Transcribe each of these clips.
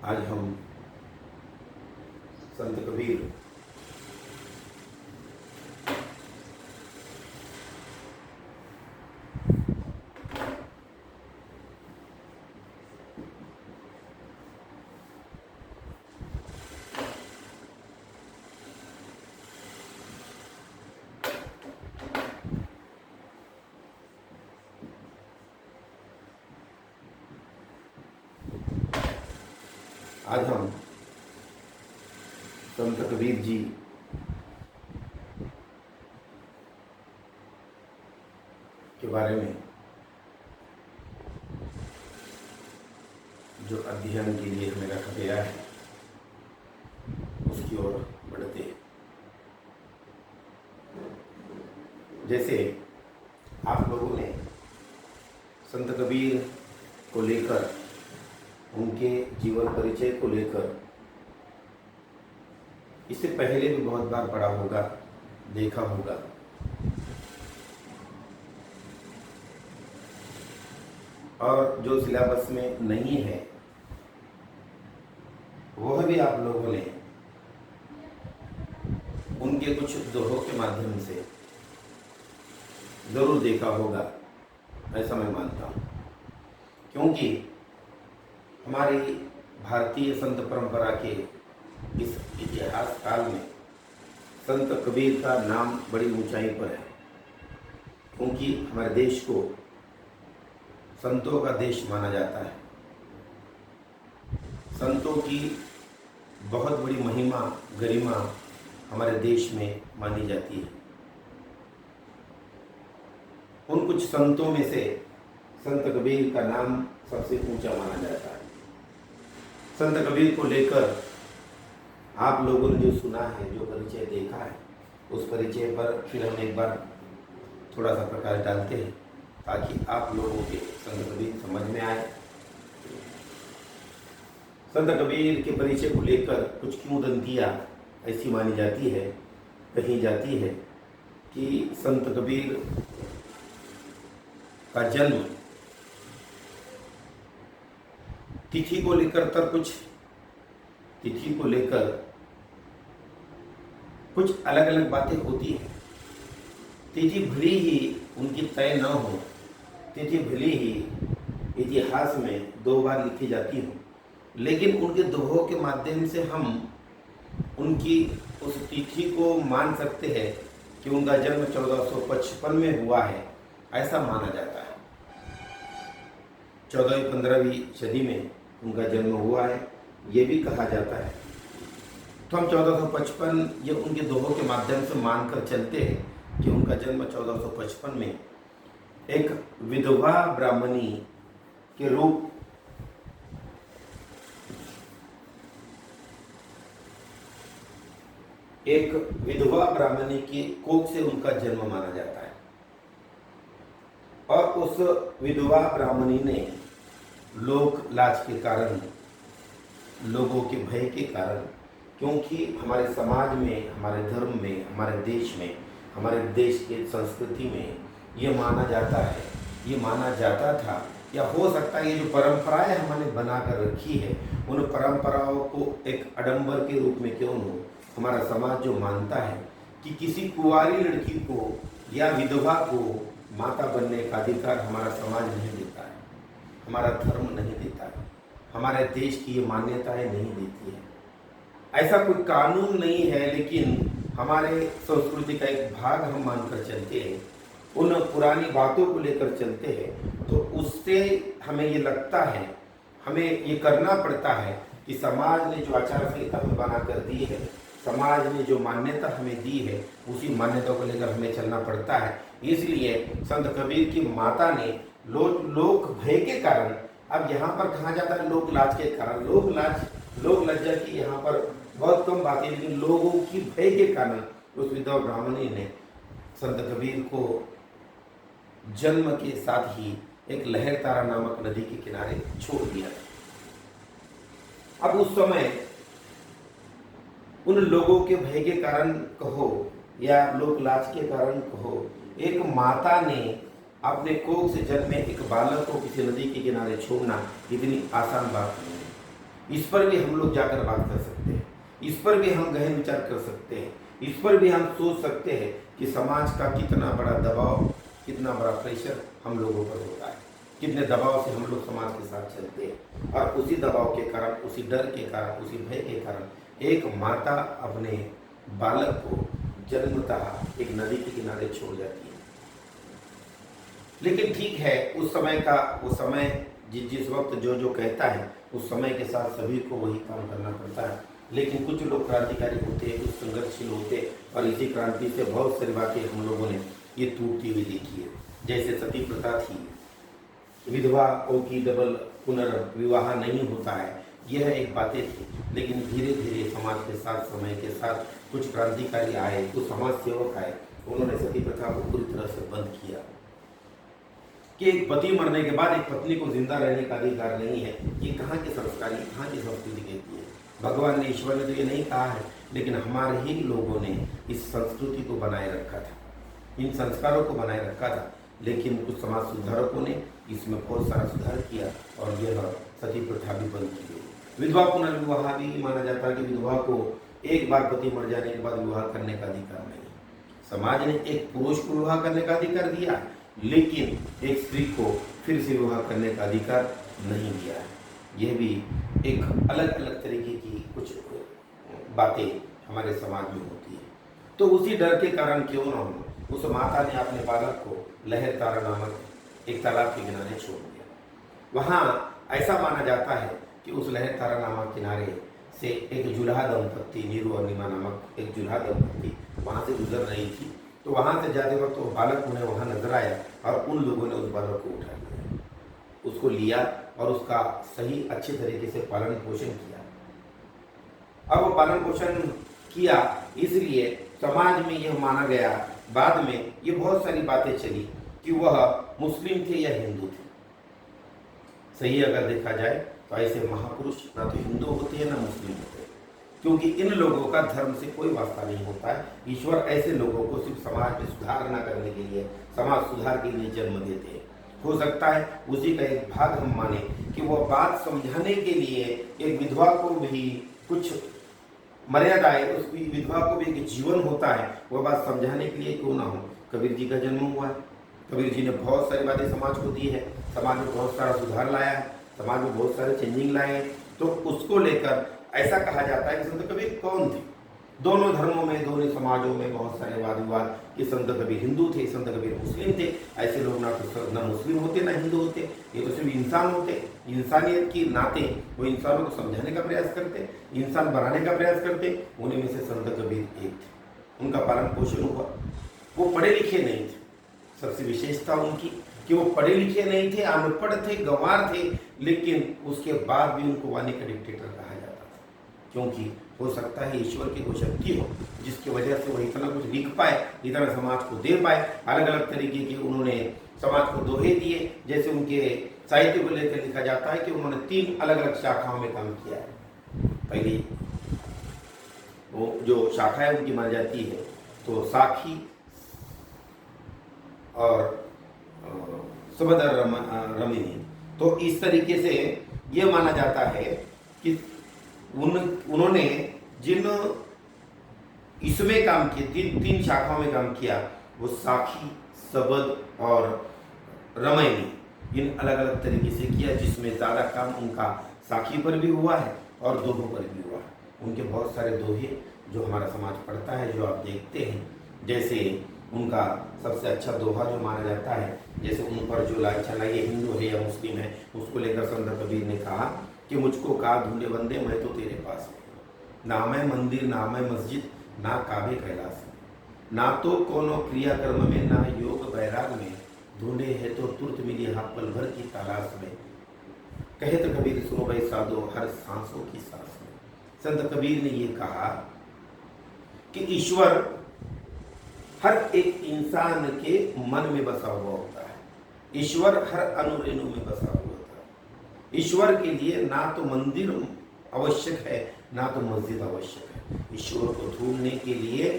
आज हम संत कबीर आज हम संत कबीर जी के बारे में जो अध्ययन के लिए हमें रखा गया है उसकी ओर बढ़ते हैं। जैसे आप लोगों ने संत कबीर को लेकर, उनके जीवन परिचय को लेकर इससे पहले भी बहुत बार पढ़ा होगा, देखा होगा। और जो सिलेबस में नहीं है वह भी आप लोगों ने उनके कुछ दोहों के माध्यम से जरूर देखा होगा, ऐसा मैं मानता हूँ। क्योंकि हमारी भारतीय संत परंपरा के इस इतिहास काल में संत कबीर का नाम बड़ी ऊंचाई पर है। क्योंकि हमारे देश को संतों का देश माना जाता है। संतों की बहुत बड़ी महिमा, गरिमा हमारे देश में मानी जाती है। उन कुछ संतों में से संत कबीर का नाम सबसे ऊंचा माना जाता है। संत कबीर को लेकर आप लोगों ने जो सुना है, जो परिचय देखा है, उस परिचय पर फिर हम एक बार थोड़ा सा प्रकाश डालते हैं ताकि आप लोगों के संत कबीर समझ में आए। संत कबीर के परिचय को लेकर कुछ किंवदंतियाँ ऐसी मानी जाती है, कही जाती है कि संत कबीर का जन्म तिथि को लेकर कुछ अलग अलग बातें होती हैं। तिथि भली ही उनकी तय न हो, तिथि भली ही इतिहास में 2 बार लिखी जाती हो, लेकिन उनके दोहों के माध्यम से हम उनकी उस तिथि को मान सकते हैं कि उनका जन्म 1455 में हुआ है, ऐसा माना जाता है। 14वीं-15वीं सदी में उनका जन्म हुआ है, ये भी कहा जाता है। तो हम 1455 ये उनके दोहों के माध्यम से मानकर चलते हैं कि उनका जन्म 1455 में एक विधवा ब्राह्मणी के रूप एक विधवा ब्राह्मणी की कोख से उनका जन्म माना जाता है। और उस विधवा ब्राह्मणी ने लोक लाज के कारण, लोगों के भय के कारण, क्योंकि हमारे समाज में, हमारे धर्म में, हमारे देश में, हमारे देश के संस्कृति में ये माना जाता है, ये माना जाता था, या हो सकता है ये जो परंपराएं हमने बना कर रखी है, उन परंपराओं को एक आडंबर के रूप में क्यों हो, हमारा समाज जो मानता है कि किसी कुंवारी लड़की को या विधवा को माता बनने का अधिकार हमारा समाज नहीं देता है, हमारा धर्म नहीं देता है, हमारे देश की ये मान्यताएं नहीं देती है। ऐसा कोई कानून नहीं है, लेकिन हमारे संस्कृति का एक भाग हम मानकर चलते हैं, उन पुरानी बातों को लेकर चलते हैं। तो उससे हमें ये लगता है, हमें ये करना पड़ता है कि समाज ने जो आचार संहिता हमें बना कर दी है, समाज ने जो मान्यता हमें दी है, उसी मान्यता को लेकर हमें चलना पड़ता है। इसलिए संत कबीर की माता ने लोक भय के कारण, अब यहाँ पर कहा जाता है लोक लाज के कारण, लोक लज्जा की यहाँ पर बहुत कम बात है, लेकिन लोगों की भय के कारण उस विधवा ब्राह्मणी ने संत कबीर को जन्म के साथ ही एक लहरतारा नामक नदी के किनारे छोड़ दिया। अब उस समय उन लोगों के भय के कारण कहो या लोक लाज के कारण कहो, एक माता ने अपने कोख से जन्मे एक बालक को किसी नदी के किनारे छोड़ना इतनी आसान बात नहीं है। इस पर भी हम लोग जाकर बात कर सकते हैं, इस पर भी हम गहन विचार कर सकते हैं, इस पर भी हम सोच सकते हैं कि समाज का कितना बड़ा दबाव, कितना बड़ा प्रेशर हम लोगों पर होता है, कितने दबाव से हम लोग समाज के साथ चलते हैं। और उसी दबाव के कारण, उसी डर के कारण, उसी भय के कारण एक माता अपने बालक को जन्मतः एक नदी के किनारे छोड़ जाती है। लेकिन ठीक है, उस समय का वो समय जिस वक्त जो कहता है, उस समय के साथ सभी को वही काम करना पड़ता है। लेकिन कुछ लोग क्रांतिकारी होते हैं, कुछ संघर्षशील होते हैं, और इसी क्रांति से बहुत सारी बातें हम लोगों ने ये टूटती हुई देखी है। जैसे सती प्रथा थी, विधवाओं की डबल पुनर्विवाह नहीं होता है, यह एक बातें थी। लेकिन धीरे धीरे समाज के साथ, समय के साथ कुछ क्रांतिकारी आए, कुछ समाज सेवक आए, उन्होंने सती प्रथा को पूरी तरह से बंद किया कि एक पति मरने के बाद एक पत्नी को जिंदा रहने का अधिकार नहीं है। ये कहाँ के संस्कार, ये कहाँ की संस्कृति कहती है? भगवान ने, ईश्वर ने तो ये नहीं कहा है, लेकिन हमारे ही लोगों ने इस संस्कृति को बनाए रखा था, इन संस्कारों को बनाए रखा था। लेकिन कुछ समाज सुधारकों ने इसमें बहुत सारा सुधार किया और यह सती प्रथा भी बंद की गई। विधवा पुनर्विवाह भी माना जाता है कि विधवा को एक बार पति मर जाने के बाद विवाह करने का अधिकार नहीं। समाज ने एक पुरुष को विवाह करने का अधिकार दिया, लेकिन एक स्त्री को फिर से विवाह करने का अधिकार नहीं दिया है। यह भी एक अलग अलग तरीके की कुछ बातें हमारे समाज में होती है। तो उसी डर के कारण क्यों न हो, उस माता ने अपने बालक को लहर तारा नामक एक तालाब के किनारे छोड़ दिया। वहाँ ऐसा माना जाता है कि उस लहर तारा नामक किनारे से एक जुल्हा दंपत्ति, नीरू और नीमा नामक एक जुल्हा दंपत्ति वहाँ से गुजर रही थी। तो वहाँ से जाते वक्त वो बालक उन्हें वहाँ नजर आया और उन लोगों ने उस बालक को उठा लिया, उसको लिया और उसका सही अच्छे तरीके से पालन पोषण किया। अब वो पालन पोषण किया, इसलिए समाज में यह माना गया, बाद में ये बहुत सारी बातें चली कि वह मुस्लिम थे या हिंदू थे। सही अगर देखा जाए तो ऐसे महापुरुष ना तो हिंदू होते हैं ना मुस्लिम होते हैं, क्योंकि इन लोगों का धर्म से कोई वास्ता नहीं होता है। ईश्वर ऐसे लोगों को सिर्फ समाज में सुधार न करने के लिए, समाज सुधार के लिए जन्म देते हैं। हो सकता है उसी का एक भाग हम माने कि वह बात समझाने के लिए एक विधवा को भी कुछ मर्यादाएं, उस विधवा को भी एक जीवन होता है, वह बात समझाने के लिए क्यों ना हो। कबीर जी का जन्म हुआ है, कबीर जी ने बहुत सारी बातें समाज को दी है, समाज में बहुत सारा सुधार लाया है, समाज में बहुत सारे चेंजिंग लाए हैं। तो उसको लेकर ऐसा कहा जाता है कि संत कबीर कौन थे। दोनों धर्मों में, दोनों समाजों में बहुत सारे वाद विवाद कि संत कबीर हिंदू थे, संत कबीर मुस्लिम थे। ऐसे लोग ना तो ना मुस्लिम होते ना हिंदू होते, ये तो सिर्फ इंसान होते। इंसानियत की नाते वो इंसानों को समझाने का प्रयास करते, इंसान बनाने का प्रयास करते। उन्हीं में से संत कबीर एक थे, उनका पालन पोषण हुआ। वो पढ़े लिखे नहीं थे, सबसे विशेषता उनकी कि वो पढ़े लिखे नहीं थे, अनपढ़ थे, गंवार थे, लेकिन उसके बाद भी उनको वाणी का डिक्टेटर कहा जाता था। क्योंकि हो सकता है ईश्वर की कोई शक्ति हो जिसकी वजह से वो इतना कुछ लिख पाए, इतना समाज को दे पाए। अलग अलग तरीके के उन्होंने समाज को दोहे दिए। जैसे उनके साहित्य को लेकर लिखा जाता है कि उन्होंने 3 अलग अलग शाखाओं में काम किया है। पहली वो जो शाखाएं उनकी मानी जाती है तो साखी और सुभद्र रमिनी। तो इस तरीके से ये माना जाता है कि उन्होंने जिन इसमें काम किए, 3 शाखाओं में काम किया, वो साखी, सबद और रमैनी, इन अलग अलग तरीके से किया, जिसमें ज़्यादा काम उनका साखी पर भी हुआ है और दोहों पर भी हुआ है। उनके बहुत सारे दोहे जो हमारा समाज पढ़ता है, जो आप देखते हैं, जैसे उनका सबसे अच्छा दोहा जो माना जाता है, जैसे उन पर जो लांछन है, ये हिंदू है या मुस्लिम है, उसको लेकर संत कबीर ने कहा कि मुझको का ढूंढे बंदे, मैं तो तेरे पास हूँ। ना मैं मंदिर, ना मैं मस्जिद, ना काबे कैलाश में, ना तो कोनो क्रियाकर्म में, ना योग वैराग में, ढूंढे है तो तुरंत मिली हाँ पल भर की तलाश में। कहे तो कबीर सुनो भाई साधो हर सांसों की सांस में। संत कबीर ने ये कहा कि ईश्वर हर एक इंसान के मन में बसा हुआ होता है, ईश्वर हर अणुरेणु में बसा हुआ होता है। ईश्वर के लिए ना तो मंदिर आवश्यक है, ना तो मस्जिद आवश्यक है। ईश्वर को ढूंढने के लिए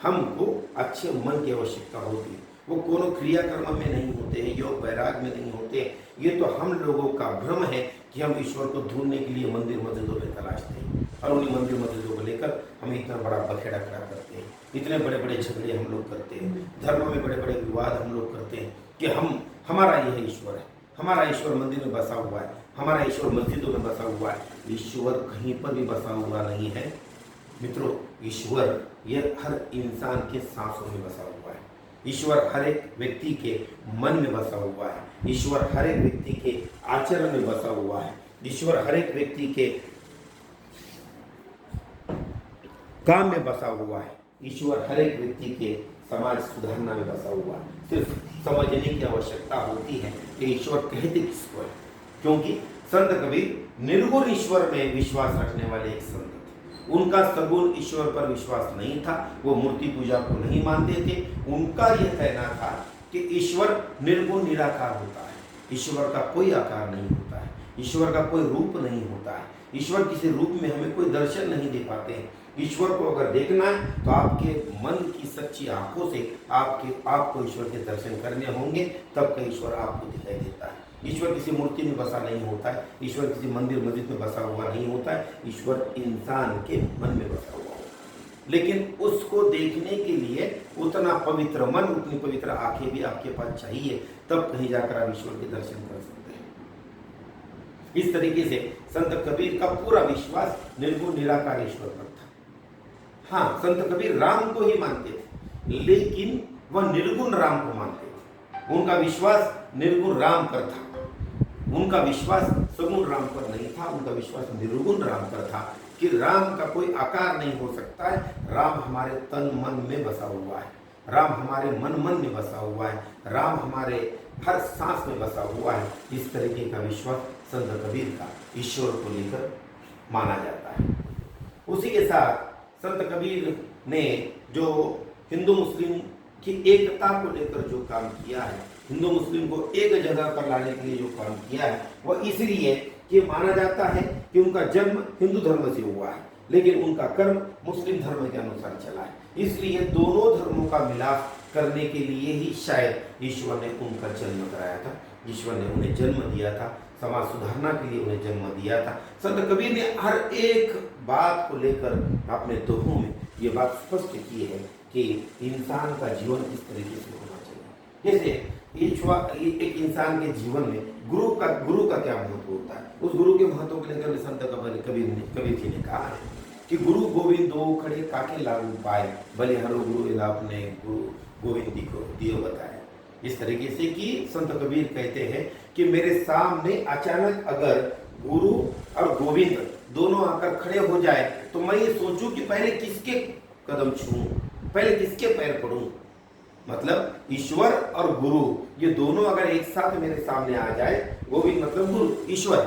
हमको अच्छे मन की आवश्यकता होती है। वो कोनो क्रियाकर्म में नहीं होते हैं, योग वैराग में नहीं होते हैं। ये तो हम लोगों का भ्रम है कि हम ईश्वर को ढूंढने के लिए मंदिर मस्जिदों में तलाशते हैं और उन्हीं मंदिर मस्जिदों को लेकर हम इतना बड़ा बखेड़ा खड़ा करते हैं, इतने बड़े बड़े झगड़े हम लोग करते हैं, धर्म में बड़े बड़े विवाद हम लोग करते हैं कि हमारा यह ईश्वर है, हमारा ईश्वर मंदिर में बसा हुआ है, हमारा ईश्वर मस्जिदों में बसा हुआ है। ईश्वर कहीं पर भी बसा हुआ नहीं है मित्रों। ईश्वर ये हर इंसान के सांसों में बसा हुआ है, ईश्वर हर एक व्यक्ति के मन में बसा हुआ है, ईश्वर हर एक व्यक्ति के आचरण में बसा हुआ है, ईश्वर हर एक व्यक्ति के काम में बसा हुआ है, ईश्वर हर एक व्यक्ति के समाज सुधारना में बसा हुआ है। सिर्फ समझने की आवश्यकता होती है कि ईश्वर कहते किसको है, क्योंकि संत कबीर निर्गुण ईश्वर में विश्वास रखने वाले एक संत थे। उनका सगुण ईश्वर पर विश्वास नहीं था, वो मूर्ति पूजा को नहीं मानते थे। उनका यह कहना था कि ईश्वर निर्गुण निराकार होता है, ईश्वर का कोई आकार नहीं होता है, ईश्वर का कोई रूप नहीं होता है, ईश्वर किसी रूप में हमें कोई दर्शन नहीं दे पाते हैं। ईश्वर को अगर देखना है तो आपके मन की सच्ची आंखों से आपको ईश्वर के दर्शन करने होंगे, तब का ईश्वर आपको दिखाई देता है। ईश्वर किसी मूर्ति में बसा नहीं होता है, ईश्वर किसी मंदिर मस्जिद में बसा हुआ नहीं होता है, ईश्वर इंसान के मन में बसा हुआ होता है। लेकिन उसको देखने के लिए उतना पवित्र मन, उतनी पवित्र आंखें भी आपके पास चाहिए, तब कहीं जाकर आप ईश्वर के दर्शन कर सकते हैं। इस तरीके से संत कबीर का पूरा विश्वास निर्गुण निराकार ईश्वर पर था। हाँ, संत कबीर राम को ही मानते थे, लेकिन वह निर्गुण राम को मानते थे। उनका विश्वास निर्गुण राम पर था, उनका विश्वास सगुण राम पर नहीं था, उनका विश्वास निर्गुण राम पर था कि राम का कोई आकार नहीं हो सकता है, राम हमारे तन मन में बसा हुआ है, राम हमारे मन में बसा हुआ है, राम हमारे हर सांस में बसा हुआ है। इस तरीके का विश्वास संत कबीर का ईश्वर को लेकर माना जाता है। उसी के साथ संत कबीर ने जो हिंदू मुस्लिम की एकता को लेकर जो काम किया है, हिंदू मुस्लिम को एक जगह पर लाने के लिए जो काम किया है, वह इसलिए कि माना जाता है कि उनका जन्म हिंदू धर्म से हुआ है, लेकिन उनका कर्म मुस्लिम धर्म के अनुसार चला है। इसलिए दोनों धर्मों का मिलाप करने के लिए ही शायद ईश्वर ने उनका जन्म कराया था, ईश्वर ने उन्हें जन्म दिया था, समाज सुधारना के लिए उन्हें जन्म दिया था। संत कबीर ने हर एक बात को लेकर अपने दोहों में ये बात स्पष्ट की है कि इंसान का जीवन किस तरीके से होना चाहिए। जैसे एक इंसान के जीवन में गुरु का क्या महत्व होता है, उस गुरु के महत्व को लेकर संत कबीर जी ने कहा है कि गुरु गोविंद दो खड़े काके लागू पाए, भले हरो गुरु आपने गुरु गोविंद जी को दियो बताया। इस तरीके से कि संत कबीर कहते हैं कि मेरे सामने अचानक अगर गुरु और गोविंद दोनों आकर खड़े हो जाए तो मैं ये सोचूं कि पहले किसके कदम छूं, पहले किसके पैर पड़ूं। मतलब ईश्वर और गुरु ये दोनों अगर एक साथ मेरे सामने आ जाए, गोविंद मतलब गुरु ईश्वर,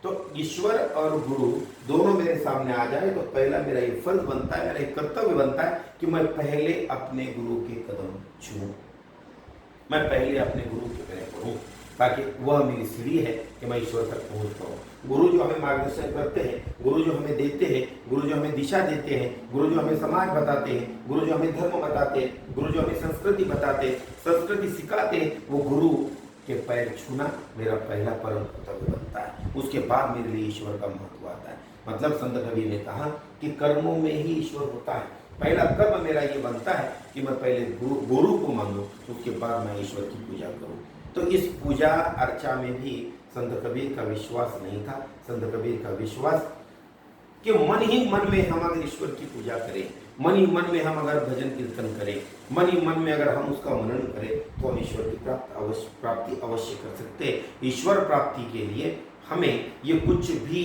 तो ईश्वर और गुरु दोनों मेरे सामने आ जाए तो पहला मेरा ये फर्ज बनता है, मेरा एक कर्तव्य बनता है कि मैं पहले अपने गुरु के कदम छूं, मैं पहले अपने गुरु के पैर पड़ूं, ताकि वह मेरी सीढ़ी है कि मैं ईश्वर तक पहुंच पाऊं। गुरु जो हमें मार्गदर्शन करते हैं, गुरु जो हमें देते हैं, गुरु जो हमें दिशा देते हैं, गुरु जो हमें समाज बताते हैं, गुरु जो हमें धर्म बताते हैं, गुरु जो हमें संस्कृति बताते हैं, संस्कृति सिखाते हैं, वो गुरु के पैर छूना मेरा पहला परम कर्तव्य बनता है। उसके बाद मेरे लिए ईश्वर का महत्व आता है। मतलब संत कबीर ने कहा कि कर्मों में ही ईश्वर होता है। पहला कर्म मेरा ये बनता है कि मैं पहले गुरु को मानूं, उसके बाद मैं ईश्वर की पूजा करूं। तो इस पूजा अर्चा में भी संत कबीर का विश्वास नहीं था। संत कबीर का विश्वास कि मन ही मन में हम अगर ईश्वर की पूजा करें, मन ही मन में हम अगर भजन कीर्तन करें, मन ही मन में अगर हम उसका मनन करें तो हम ईश्वर की प्राप्ति अवश्य कर सकते हैं। ईश्वर प्राप्ति के लिए हमें ये कुछ भी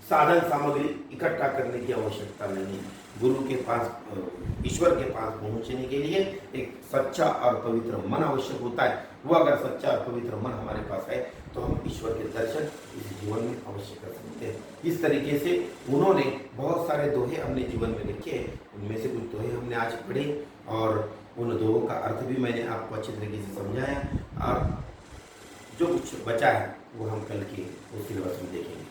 साधन सामग्री इकट्ठा करने की आवश्यकता नहीं है। गुरु के पास, ईश्वर के पास पहुंचने के लिए एक सच्चा और पवित्र मन आवश्यक होता है। वो अगर सच्चा और पवित्र मन हमारे पास है तो हम ईश्वर के दर्शन इस जीवन में अवश्य कर सकते हैं। इस तरीके से उन्होंने बहुत सारे दोहे अपने जीवन में लिखे हैं। उनमें से कुछ दोहे हमने आज पढ़े और उन दोहों का अर्थ भी मैंने आपको अच्छे तरीके से समझाया, और जो कुछ बचा है वो हम कल के उस सिलेबस में देखेंगे।